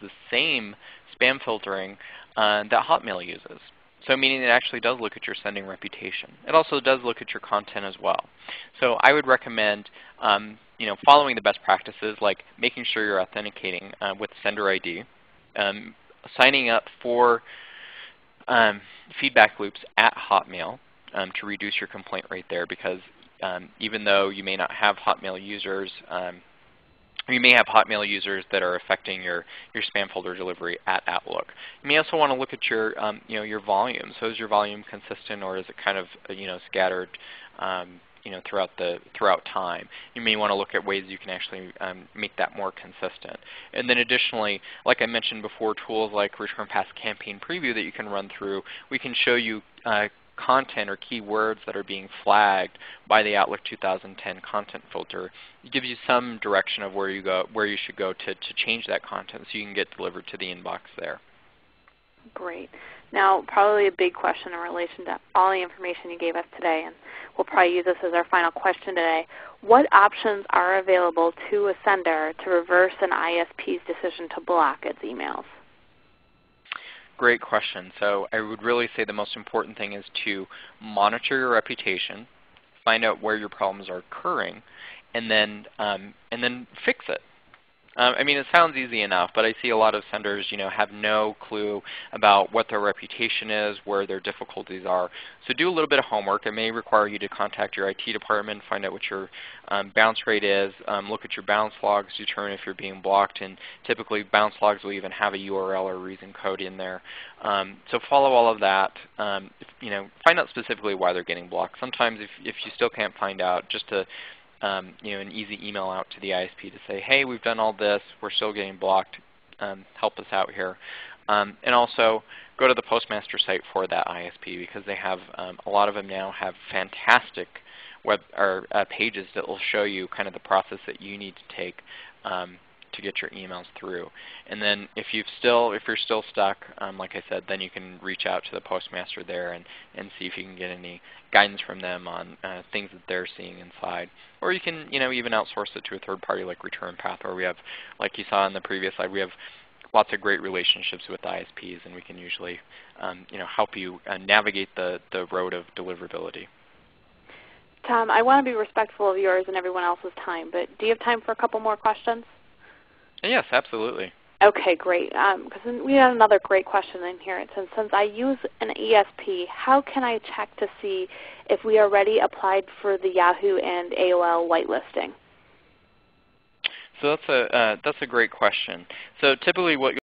the same spam filtering that Hotmail uses. So meaning it actually does look at your sending reputation. It also does look at your content as well. So I would recommend following the best practices, like making sure you're authenticating with sender ID, signing up for feedback loops at Hotmail to reduce your complaint rate there, because even though you may not have Hotmail users, you may have Hotmail users that are affecting your spam folder delivery at Outlook. You may also want to look at your your volume. So is your volume consistent, or is it kind of scattered throughout time? You may want to look at ways you can actually make that more consistent. And then additionally, like I mentioned before, tools like Return Pass Campaign Preview that you can run through, we can show you content or keywords that are being flagged by the Outlook 2010 content filter. It gives you some direction of where you should go to change that content so you can get delivered to the inbox there. Great. Now, probably a big question in relation to all the information you gave us today, and we'll probably use this as our final question today. What options are available to a sender to reverse an ISP's decision to block its emails? Great question. So I would really say the most important thing is to monitor your reputation, find out where your problems are occurring, and then fix it. I mean, it sounds easy enough, but I see a lot of senders have no clue about what their reputation is, where their difficulties are. So do a little bit of homework. It may require you to contact your IT department, find out what your bounce rate is, look at your bounce logs, determine if you're being blocked, and typically bounce logs will even have a URL or reason code in there. So follow all of that. Find out specifically why they're getting blocked. Sometimes if you still can't find out, just to an easy email out to the ISP to say, hey, we've done all this, we're still getting blocked, help us out here. And also go to the Postmaster site for that ISP, because they have, a lot of them now have fantastic pages that will show you kind of the process that you need to take to get your emails through. And then if you're still stuck, like I said, then you can reach out to the Postmaster there and see if you can get any guidance from them on things that they're seeing inside. Or you can even outsource it to a third party like Return Path, or we have, like you saw in the previous slide, we have lots of great relationships with ISPs, and we can usually help you navigate the road of deliverability. Tom, I want to be respectful of yours and everyone else's time, but do you have time for a couple more questions? Yes, absolutely. Okay, great. Because we had another great question in here. It says, since I use an ESP, how can I check to see if we already applied for the Yahoo and AOL whitelisting? So that's a great question. So typically what